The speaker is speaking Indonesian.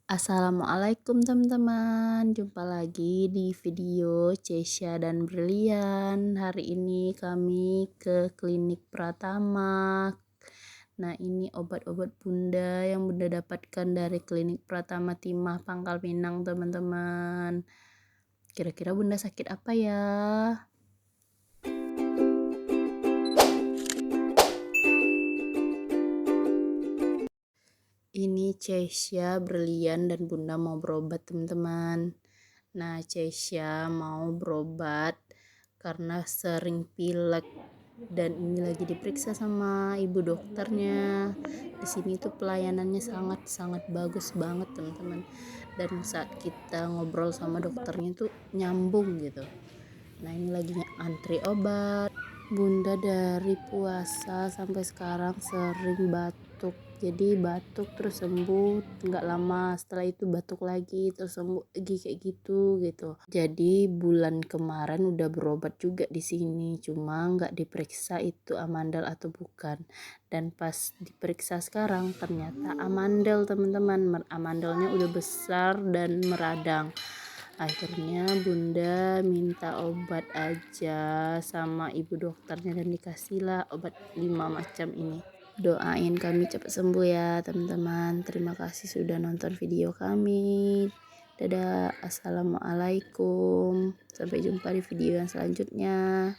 Assalamualaikum teman-teman, jumpa lagi di video Cesya dan Brilian. Hari ini kami ke klinik Pratama. Nah, ini obat-obat bunda yang bunda dapatkan dari klinik Pratama Timah Pangkal Pinang teman-teman. Kira-kira bunda sakit apa ya? Ini Cesya, Brilian, dan bunda mau berobat teman-teman. Nah, Cesya mau berobat karena sering pilek dan ini lagi diperiksa sama ibu dokternya. Di sini tuh pelayanannya sangat bagus banget teman-teman. Dan saat kita ngobrol sama dokternya tuh nyambung gitu. Nah, ini lagi antri obat. Bunda dari puasa sampai sekarang sering batuk, jadi batuk terus sembuh, nggak lama setelah itu batuk lagi terus sembuh lagi kayak gitu. Jadi bulan kemarin udah berobat juga di sini, cuma nggak diperiksa itu amandel atau bukan. Dan pas diperiksa sekarang ternyata amandel teman-teman, amandelnya udah besar dan meradang. Akhirnya bunda minta obat aja sama ibu dokternya dan dikasihlah obat 5 macam ini. Doain kami cepat sembuh ya teman-teman. Terima kasih sudah nonton video kami. Dadah, assalamualaikum, sampai jumpa di video yang selanjutnya.